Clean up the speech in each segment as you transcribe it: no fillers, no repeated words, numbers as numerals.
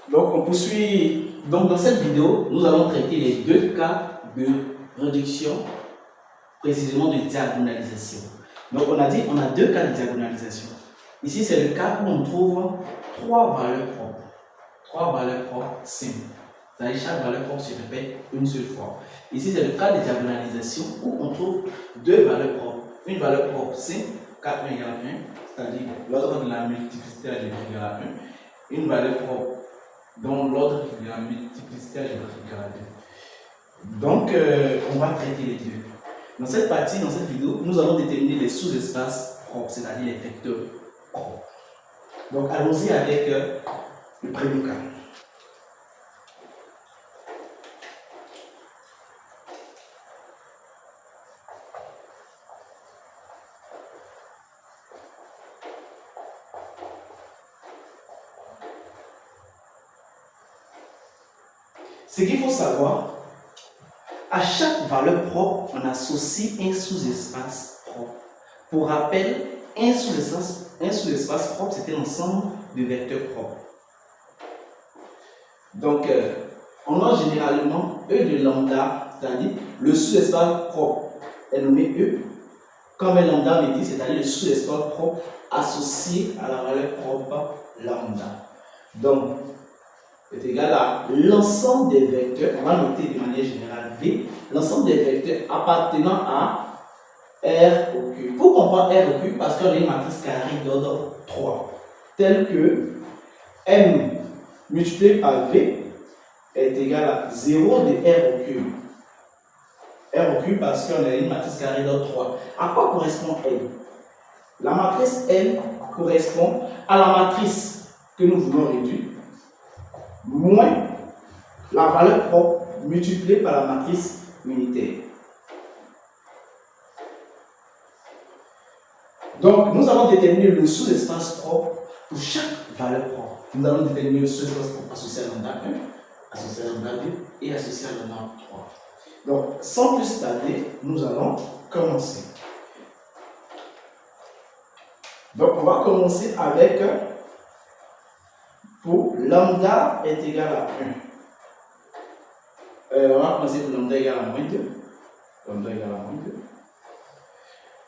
Donc on poursuit. Donc dans cette vidéo, nous allons traiter les deux cas de réduction, précisément de diagonalisation. Donc on a dit on a deux cas de diagonalisation. Ici c'est le cas où on trouve trois valeurs propres. Trois valeurs propres simples. C'est-à-dire chaque valeur propre se répète une seule fois. Ici c'est le cas de diagonalisation où on trouve deux valeurs propres. Une valeur propre simple, 4 1 égale 1, c'est-à-dire l'ordre de la multiplicité algébrique égale à 1. Une valeur propre dont l'ordre de la multiplicité algébrique égale à 2. Donc, on va traiter les deux. Dans cette partie, dans cette vidéo, nous allons déterminer les sous-espaces propres, c'est-à-dire les vecteurs propres. Donc, allons-y avec le premier cas. Ce qu'il faut savoir, à chaque valeur propre, on associe un sous-espace propre. Pour rappel, un sous-espace propre, c'était l'ensemble de vecteurs propres. Donc, on a généralement E de lambda, c'est-à-dire le sous-espace propre est nommé E, comme un lambda me dit, c'est-à-dire le sous-espace propre associé à la valeur propre lambda. Donc, est égal à l'ensemble des vecteurs, on va noter de manière générale V, l'ensemble des vecteurs appartenant à R au cube. Pourquoi on prend R au cube? Parce qu'on a une matrice carrée d'ordre 3, telle que M multiplié par V est égal à 0 de R au cube. R au cube parce qu'on a une matrice carrée d'ordre 3. À quoi correspond M? La matrice M correspond à la matrice que nous voulons réduire, moins la valeur propre multipliée par la matrice unitaire. Donc, nous allons déterminer le sous-espace propre pour chaque valeur propre. Nous allons déterminer le sous-espace propre associé à lambda 1, associé à lambda 2 et associé à lambda 3. Donc, sans plus tarder, nous allons commencer. Donc, on va commencer avec pour lambda est égal à 1. On va commencer pour lambda égal à moins 2. Lambda égal à moins 2.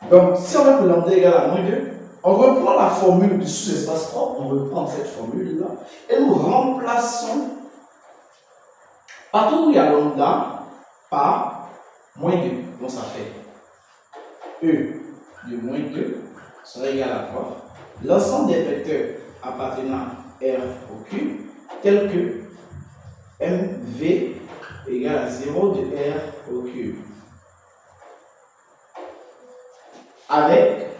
Donc, si on va pour lambda égal à moins 2, on reprend la formule du sous-espace propre, on reprend cette formule-là, et nous remplaçons partout où il y a lambda par moins 2. Donc, ça fait E de moins 2 sera égal à quoi? L'ensemble des vecteurs appartenant à R au cube, tel que MV égale à 0 de R au cube. Avec,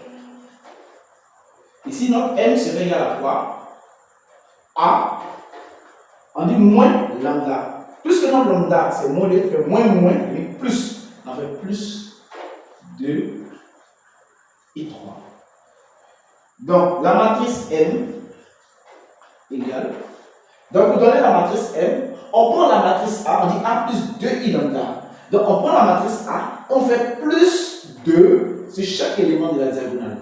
ici notre M serait égal à quoi? A, on dit moins lambda. Plus que notre lambda, c'est moins 2, fait moins, et plus. On fait plus 2 et 3. Donc, la matrice M égale. Donc, pour donner la matrice M, on prend la matrice A, on dit A plus 2i lambda. Donc, on prend la matrice A, on fait plus 2 sur chaque élément de la diagonale.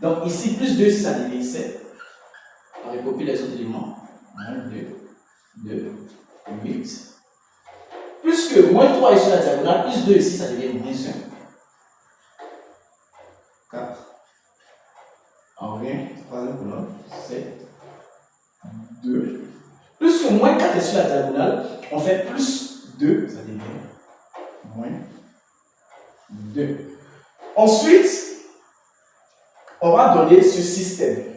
Donc, ici, plus 2, ça devient 7. On recopie les autres éléments. Moins 2, 8. Plus que moins 3 est sur la diagonale, plus 2 ici, ça devient moins 1. 4. On revient, troisième colonne, 7, 2. Plus que moins 4 est sur la diagonale, on fait plus 2, ça devient moins 2. Ensuite, on va donner ce système.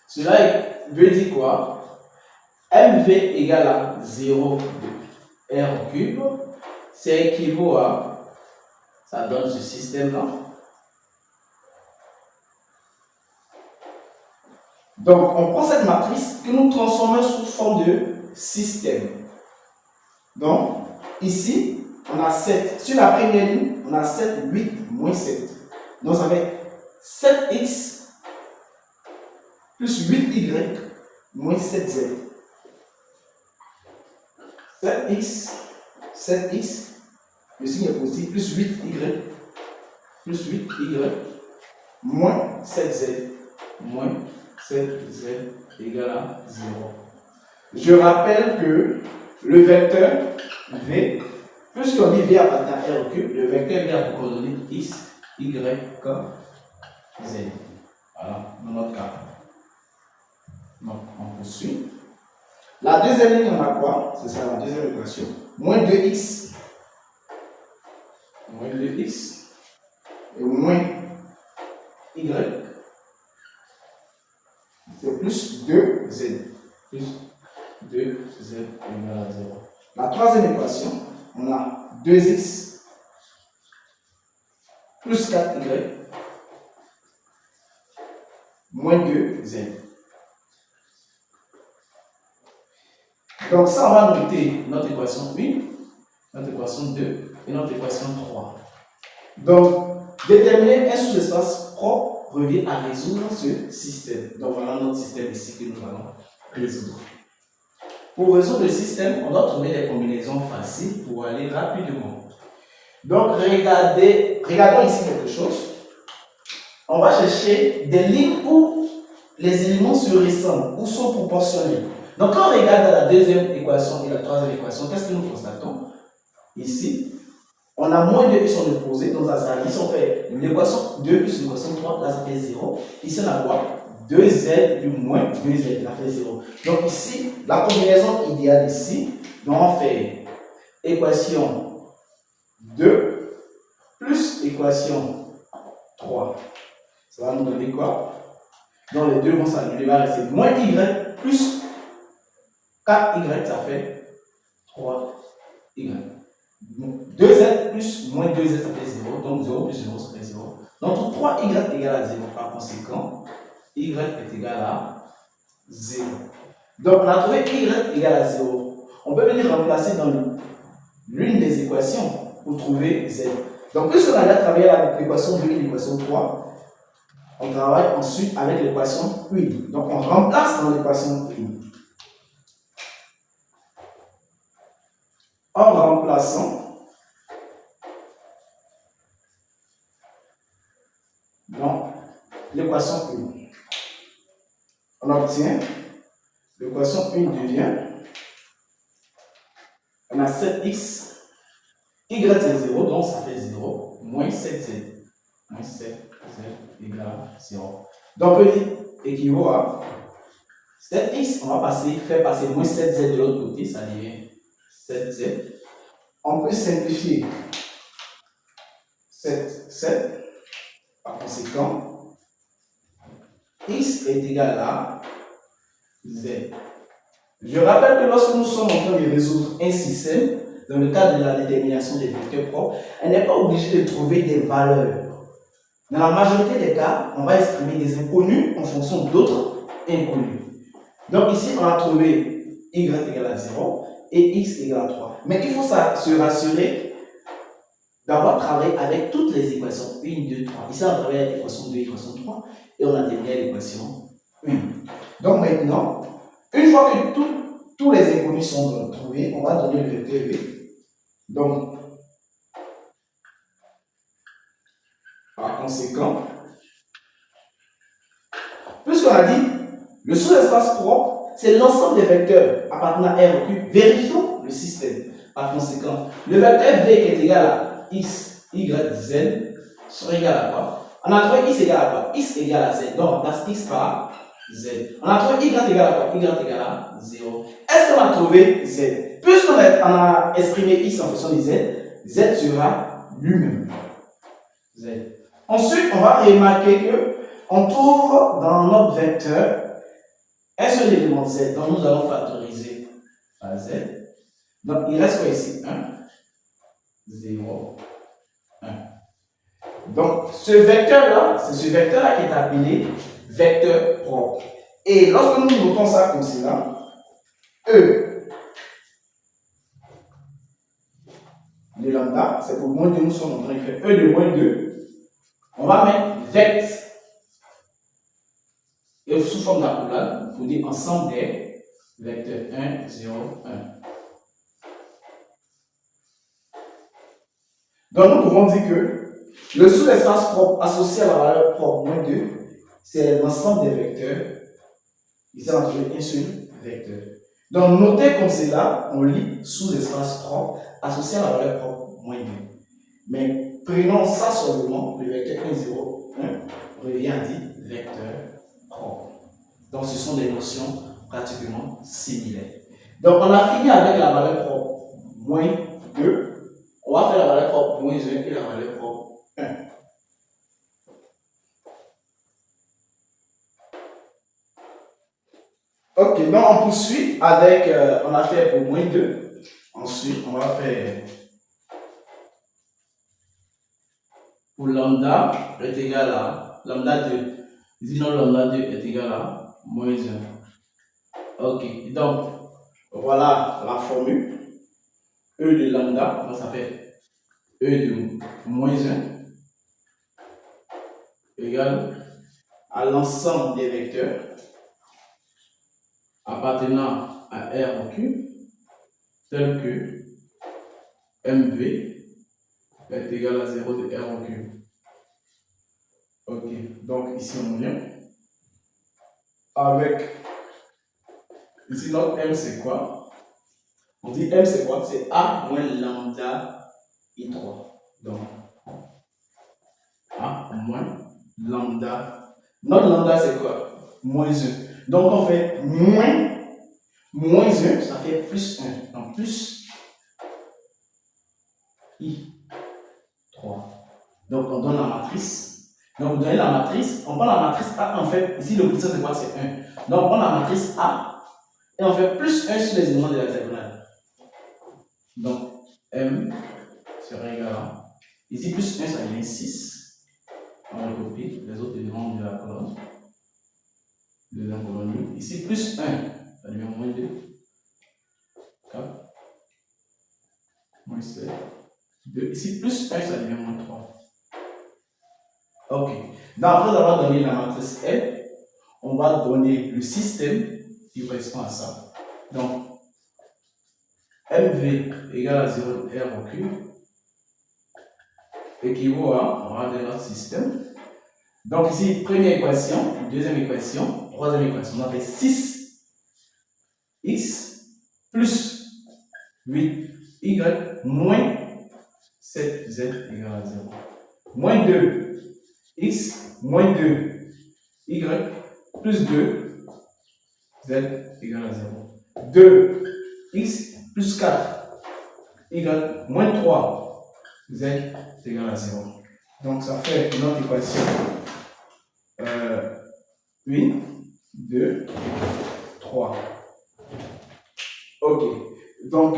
Cela veut dire quoi? MV égale à 0 de R au cube, c'est équivaut à, ça donne ce système-là. Donc, on prend cette matrice que nous transformons sous forme de système. Donc, ici, on a 7. Sur la première ligne, on a 7, 8, moins 7. Donc, ça fait 7x plus 8y moins 7z. 7x, le signe est positif, plus 8y moins 7z moins 7z égale à 0. Je rappelle que le vecteur V, puisqu'on dit V appartient à R occupe, le vecteur V a pour coordonnées X, Y, K, Z. Voilà, dans notre cas. Donc, on poursuit. La deuxième ligne, on a quoi? C'est ça la deuxième équation. Moins 2x. Moins 2x. Et moins y. C'est plus 2z. Plus 2z égale à 0. La troisième équation, on a 2x plus 4y moins 2z. Donc ça, on va noter notre équation 1, notre équation 2 et notre équation 3. Donc, déterminer un sous-espace propre revient à résoudre ce système. Donc voilà notre système ici que nous allons résoudre. Pour résoudre le système, on doit trouver des combinaisons faciles pour aller rapidement. Donc regardons ici quelque chose. On va chercher des lignes où les éléments se ressemblent ou sont proportionnels. Donc quand on regarde la deuxième équation et la troisième équation, qu'est-ce que nous constatons? Ici, on a moins 2 qui sont opposés, donc ça sert. Ici on fait l'équation 2 plus l'équation 3, là ça fait 0. Ici on a quoi? 2z plus moins 2z, ça fait 0. Donc ici, la combinaison idéale ici, donc on fait équation 2 plus équation 3. Ça va nous donner quoi? Donc les deux vont s'annuler, il va rester moins y plus 4y, ça fait 3y. 2z plus moins 2z, ça fait 0. Donc 0 plus 0, ça fait 0. Donc 3y égale à 0. Par conséquent, y est égal à 0. Donc on a trouvé y égale à 0. On peut venir remplacer dans l'une des équations pour trouver z. Donc puisqu'on a déjà travaillé avec l'équation 2 et l'équation 3, on travaille ensuite avec l'équation 1. Donc on remplace dans l'équation 1. En remplaçant dans l'équation 1, on obtient l'équation 1 devient, on a 7x, y c'est 0, donc ça fait 0, moins 7z. Moins 7z égale à 0. Donc petit équivaut à 7x, on va faire passer moins 7z de l'autre côté, ça devient 7z. On peut simplifier 7. Par conséquent, x est égal à z. Je rappelle que lorsque nous sommes en train de résoudre un système, dans le cadre de la détermination des vecteurs propres, elle n'est pas obligée de trouver des valeurs. Dans la majorité des cas, on va exprimer des inconnus en fonction d'autres inconnus. Donc ici, on a trouvé y égale à 0 et x égale à 3. Mais il faut se rassurer d'avoir travaillé avec toutes les équations 1, 2, 3. Ici, on a travaillé avec l'équation 2 et l'équation 3 et on a terminé l'équation 1. Donc maintenant, une fois que tous les inconnus sont trouvés, on va donner le vecteur v. Donc, par conséquent, puisqu'on a dit le sous-espace propre, c'est l'ensemble des vecteurs appartenant à R occupe. Vérifions le système. Par conséquent, le vecteur V est égal à x, y, z sera égal à quoi? On a trouvé x égale à quoi? X égale à z. Donc on remplace x par z. On a trouvé y égale à quoi? Y égale à 0. Est-ce qu'on a trouvé z? Puisqu'on a exprimé x en fonction de z, z sera lui-même z. Ensuite, on va remarquer que on trouve dans notre vecteur un seul élément z, donc nous allons factoriser par z. Donc il reste quoi ici? 1, 0, 1. Donc ce vecteur-là, c'est ce vecteur-là qui est appelé vecteur propre. Et lorsque nous notons ça comme cela, E de lambda, c'est pour moins 2, nous sommes en train de faire E de moins 2. On va mettre vect et sous forme d'accolade pour dire ensemble des vecteurs 1, 0, 1. Donc nous pouvons dire que le sous-espace propre associé à la valeur propre moins 2, c'est l'ensemble des vecteurs. Ici on a trouvé un seul vecteur. Donc, notez comme cela, on lit sous-espace propre associé à la valeur propre moins 2. Mais prenons ça seulement, le vecteur 1, 0, 1 revient à dire vecteur propre. Donc, ce sont des notions pratiquement similaires. Donc, on a fini avec la valeur propre moins 2. On va faire la valeur propre moins 1 et la valeur propre 1. Ok, donc on poursuit avec, on a fait pour moins 2. Ensuite, on va faire pour lambda est égal à lambda 2. Disons lambda 2 est égal à moins 1. Ok, donc voilà la formule. E de lambda, donc ça fait E de moins 1 égale à l'ensemble des vecteurs appartenant à R au cube, tel que MV est égal à 0 de R au cube. Ok, donc ici on vient avec, ici notre M c'est quoi? On dit M c'est quoi? C'est A moins lambda I3. Donc A moins lambda. Notre lambda c'est quoi? Moins 1. Donc on fait moins 1, ça fait plus 1. Donc plus I3. Donc on donne la matrice. Donc vous donnez la matrice, on prend la matrice A, en fait, ici le petit c'est quoi? C'est 1. Donc on prend la matrice A et on fait plus 1 sur les éléments de la diagonale. Donc M sera égal à, ici plus 1 ça devient 6. On recopie les autres éléments de la colonne. Deuxième colonne. Ici plus 1, ça devient moins 2. 4. Moins 7. 2. Ici plus 1, ça devient moins 3. Ok. Donc après avoir donné la matrice M, on va donner le système qui correspond à ça. Donc MV égale à 0 R au cube équivaut à, on va donner notre système. Donc ici, première équation, deuxième équation, troisième équation. On a fait 6x plus 8y moins 7z égale à 0. Moins 2x moins 2y plus 2z égale à 0. 2x plus 4y moins 3z égale à 0. Donc ça fait notre équation 1, 2, 3. Ok. Donc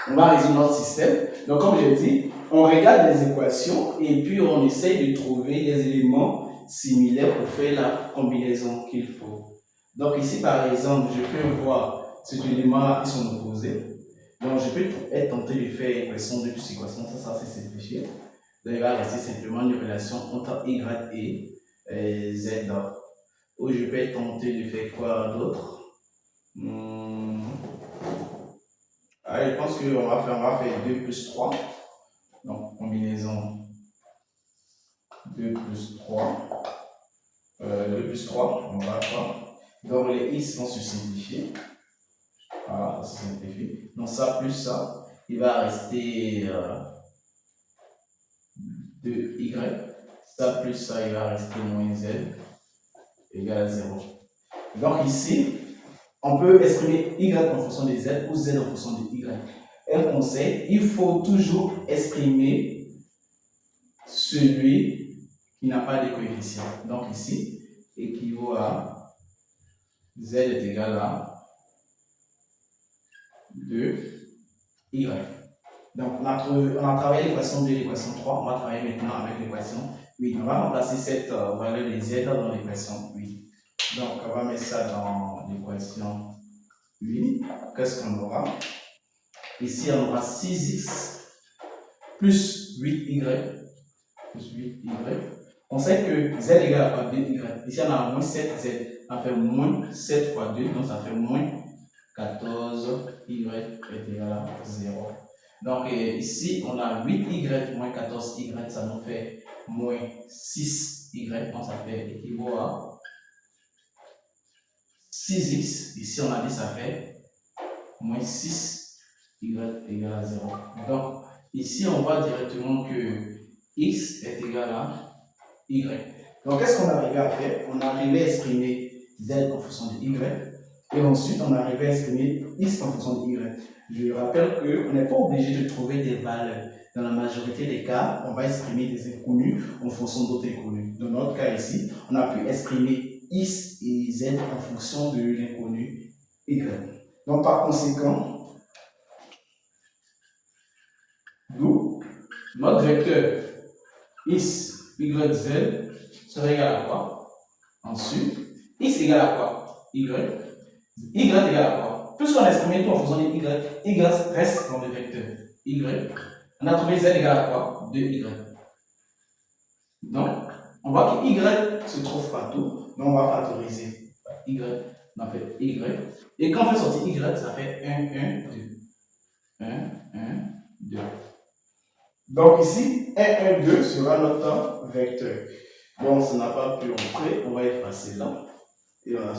on va résoudre notre système. Donc comme j'ai dit, on regarde les équations et puis on essaye de trouver les éléments similaires pour faire la combinaison qu'il faut. Donc ici par exemple, je peux voir cet élément-là qui sont opposés. Donc je peux être tenté de faire équation 2 plus équation, ça c'est simplifié. Donc il va rester simplement une relation entre y et z. Ou je peux être tenté de faire quoi d'autre? Je pense qu'on va faire 2 plus 3. Donc combinaison 2 plus 3. 2 plus 3, on va voir. Donc les x vont se simplifier. Voilà, ça se simplifie. Donc ça plus ça, il va rester 2y. Ça plus ça, il va rester moins z égale à 0. Donc ici, on peut exprimer y en fonction de z ou z en fonction de y. Un conseil, il faut toujours exprimer celui qui n'a pas de coefficient. Donc ici, équivaut à z est égal à 2y. Donc on a travaillé l'équation 2 et l'équation 3, on va travailler maintenant avec l'équation 8. On va remplacer cette valeur de z dans l'équation 8. Donc on va mettre ça dans l'équation 8. Qu'est-ce qu'on aura? Ici on aura 6x plus 8y plus 8y. On sait que z égale à quoi? 2y. Ici on a moins 7z. Ça fait moins 7 fois 2, donc ça fait moins 14y est égal à 0. Donc ici on a 8y moins 14y, ça nous fait moins 6y, donc ça fait équivaut à 6x, ici on a dit ça fait moins 6, y égale à 0. Donc, ici on voit directement que x est égal à y. Donc, qu'est-ce qu'on arrivait à faire? On arrivait à exprimer z en fonction de y, et ensuite on arrivait à exprimer x en fonction de y. Je rappelle qu'on n'est pas obligé de trouver des valeurs. Dans la majorité des cas, on va exprimer des inconnus en fonction d'autres inconnus. Dans notre cas ici, on a pu exprimer x et z en fonction de l'inconnu y. Donc, par conséquent, d'où notre vecteur x, y, z serait égal à quoi? Ensuite, x égale à quoi? Y égale à quoi? Puisqu'on a exprimé tout en fonction de y reste dans le vecteur y. On a trouvé z égale à quoi? 2y. Donc, on voit que y se trouve partout, donc on va factoriser y, on a fait y. Et quand on fait sortir y, ça fait 1, 1, 2. 1, 1, 2. Donc ici, 1, 1, 2 sera notre vecteur. Bon, ça n'a pas pu entrer, on va effacer là. Et on a...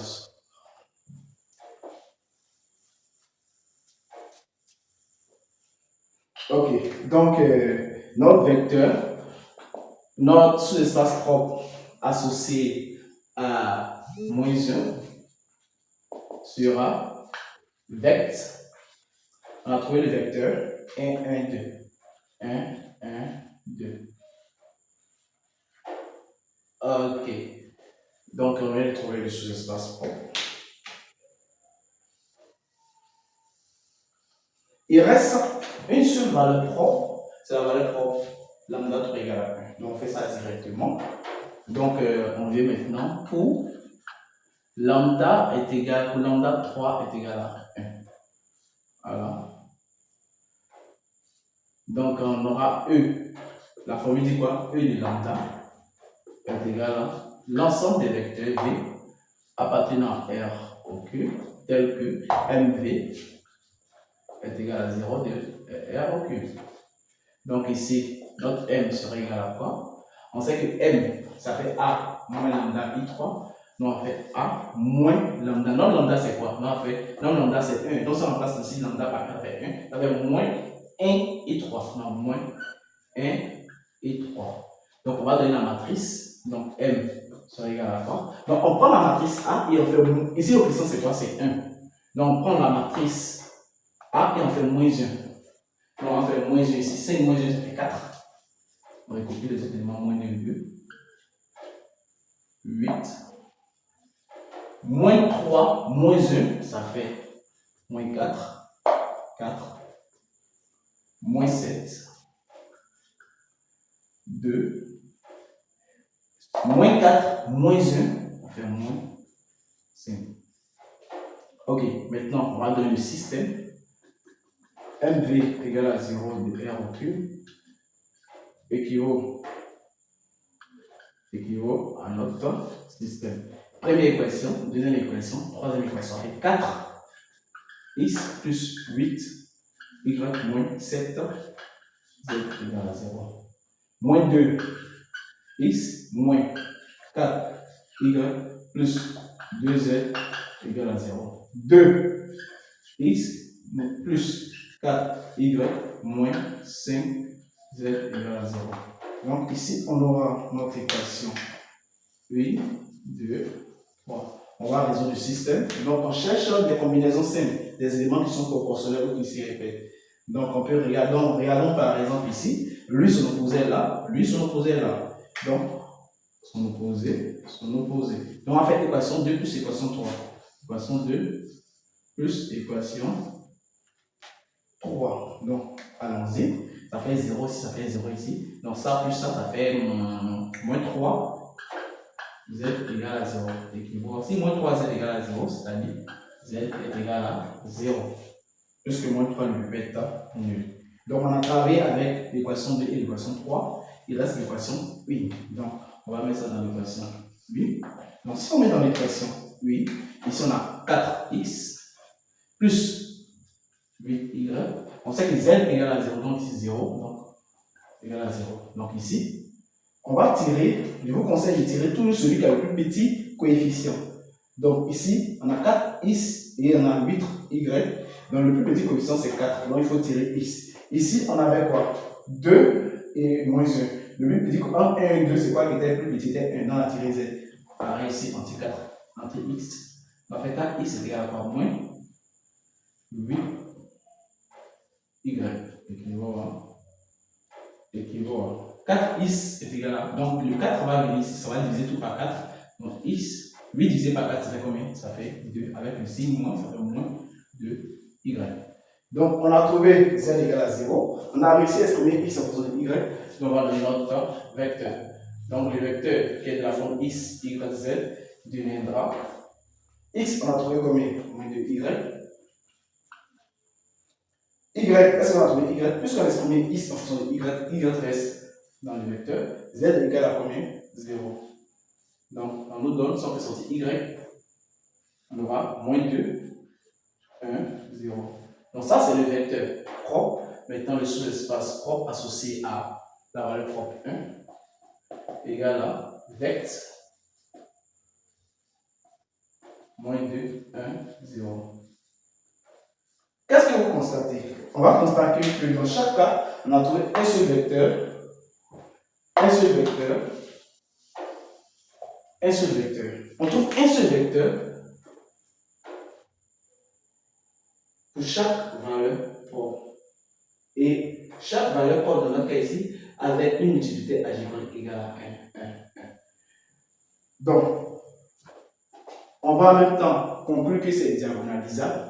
Ok, donc notre vecteur, notre sous-espace propre associé à moins 1 sera vect. On a trouvé le vecteur 1, 1, 2. 1, 1, 2. Ok. Donc, on vient de trouver le sous-espace propre. Il reste une seule valeur propre. C'est la valeur propre lambda 3 égale à 1. Donc, on fait ça directement. Donc, on vient maintenant pour lambda est égal, pour lambda 3 est égal à 1. Voilà. Donc, on aura E. La formule dit quoi? E de lambda est égal à l'ensemble des vecteurs V appartenant à R au Q, tel que MV est égal à 0 de R au Q. Donc ici, notre M serait égal à quoi? On sait que M, ça fait A moins lambda I3. Donc on fait A moins lambda. Notre lambda c'est quoi? Notre lambda c'est 1. Donc si on remplace ici lambda par 1, ça fait 1. Ça fait moins 1 et 3. Non, moins 1 et 3. Donc on va donner la matrice. Donc M serait égal à quoi? Donc on prend la matrice A et on fait... Ici l'option c'est quoi? C'est 1. Donc on prend la matrice A et on fait moins 1. Donc on va faire moins 1 ici. 5 moins 1 ça fait 4. On recopie les éléments moins 1, 2. 8. Moins 3 moins 1 ça fait moins 4. 4. Moins 7. 2. Moins 4 moins 1 on fait moins 5. Ok, maintenant on va donner le système. MV égale à 0 de R au cube équivaut à notre système. Première équation, deuxième équation, troisième équation. Ça fait 4 x plus 8 y moins 7 z égale à 0. Moins 2 x moins 4 y plus 2z égale à 0. 2 x plus 4y moins 5 z égale à 0. Donc ici, on aura notre équation 8, 2, 3. On va résoudre le système. Donc on cherche des combinaisons simples, des éléments qui sont proportionnels ou qui s'y répètent. Donc on peut regarder, regardons par exemple ici, lui son opposé là, lui son opposé là. Donc son opposé. Donc on va faire équation 2 plus équation 3. Équation 2 plus équation 3. Donc, allons-y. Ça fait 0 ici, ça fait 0 ici. Donc, ça plus ça, ça fait moins 3. Z égale à 0. Équivaut. Si moins 3 Z égale à 0, c'est-à-dire Z est égal à 0. Puisque moins 3 ne peut être nul. Donc, on a travaillé avec l'équation 2 et l'équation 3. Il reste l'équation 8. Donc, on va mettre ça dans l'équation 8. Donc, si on met dans l'équation 8, ici on a 4x plus 8y. On sait que z égale à 0, donc ici 0, donc égale à 0. Donc ici, on va tirer, je vous conseille de tirer toujours celui qui a le plus petit coefficient. Donc ici, on a 4 x et on a 8 y. Donc le plus petit coefficient, c'est 4. Donc il faut tirer x. Ici, on avait quoi? 2 et moins 1. Le plus petit coefficient, 1 et 2, c'est quoi qui était le plus petit? C'était 1. Dans la tirée z. Pareil ici, on tire 4 entre x. On fait 4x est égal à quoi? Moins 8 y équivaut à 4x est égal à. Donc le 4 va venir ici, ça va diviser tout par 4. Donc x, 8 divisé par 4, ça fait combien? Ça fait 2. Avec le signe moins, ça fait moins 2y. Donc on a trouvé z égale à 0. On a réussi à estimer x en fonction de y. Donc on va donner notre vecteur. Donc le vecteur qui est de la forme x, y, z deviendra x, on a trouvé combien? Moins 2y. Y, est-ce qu'on a trouvé y? Puisqu'on a exprimé x en fonction de y reste dans le vecteur. Z égale à combien? 0. Donc, on nous donne, si on fait sortir y, on aura moins 2, 1, 0. Donc, ça, c'est le vecteur propre. Maintenant, le sous-espace propre associé à la valeur propre 1 égale à vect moins 2, 1, 0. Qu'est-ce que vous constatez? On va constater que dans chaque cas, on a trouvé un seul vecteur, un seul vecteur, un seul vecteur. On trouve un seul vecteur pour chaque valeur propre. Et chaque valeur propre dans notre cas ici avec une multiplicité algébrique égale à 1, 1, 1. Donc, on va en même temps conclure que c'est diagonalisable.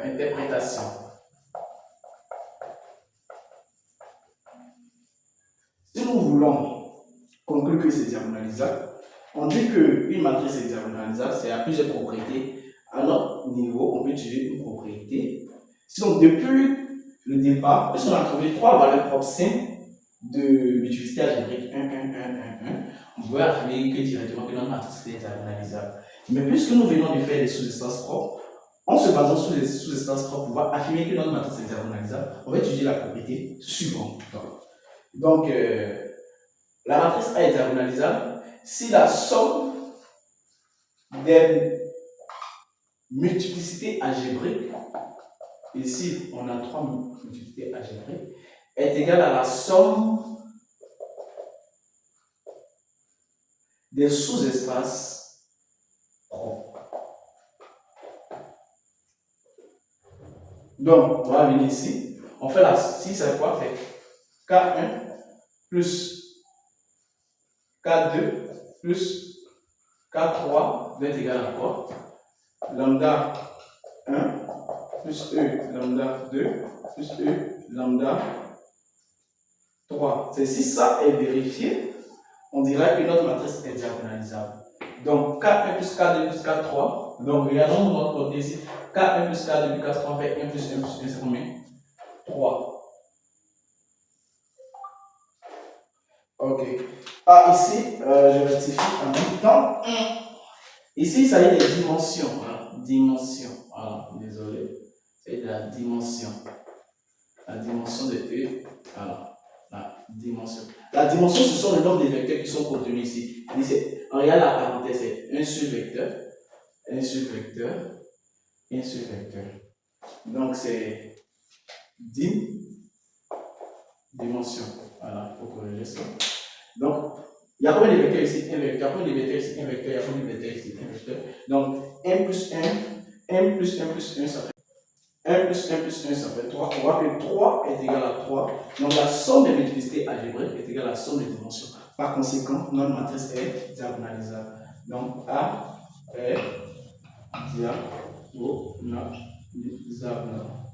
Interprétation. Si nous voulons conclure que c'est diagonalisable, on dit qu'une matrice est diagonalisable, c'est à plusieurs propriétés. À notre niveau, on peut utiliser une propriété. Sinon, depuis le départ, puisqu'on a trouvé 3 valeurs propres simples de multiplicité algébrique 1, 1, 1, 1, 1, on pouvait affirmer que directement que notre matrice est diagonalisable. Mais puisque nous venons de faire des sous-espaces propres, en se basant sur les sous-espaces propres, on va affirmer que notre matrice est diagonalisable. On va étudier la propriété suivante. Donc, la matrice A est diagonalisable si la somme des multiplicités algébriques, ici on a 3 multiplicités algébriques, est égale à la somme des sous-espaces propres. Donc, on va venir ici. On fait la. Si c'est quoi? C'est K1 plus K2 plus K3 va être égal à quoi? Lambda 1 plus E lambda 2 plus E lambda 3. C'est si ça est vérifié, on dirait que notre matrice est diagonalisable. Donc K1 plus K2 plus K3. Donc regardons de notre côté ici. K1 plus K2 plus K3 fait 1 plus 1 plus 1, c'est combien? 3. Ok. Ah, ici, je rectifie en même temps. Ici, il s'agit des dimensions. Voilà. Dimension. Voilà, désolé. C'est de la dimension. La dimension de E. Voilà. La dimension. La dimension, ce sont le nombre de vecteurs qui sont contenus ici. En réalité, la parenthèse, c'est un seul vecteur. Un seul vecteur. Un seul vecteur. Donc, c'est dimension. Voilà, il faut corriger ça. Donc, il y a combien de vecteurs ici? Un vecteur. Combien de vecteurs ici? Un vecteur. Il y a combien de vecteurs ici? Un vecteur. Donc, 1 plus 1, 1 plus 1 plus 1, ça fait 1 plus 1 plus 1, ça fait 3. On voit que 3 est égal à 3. Donc, la somme des multiplicités algébriques est égale à la somme des dimensions. Par conséquent, notre matrice est diagonalisable. Donc, A est diagonalisable.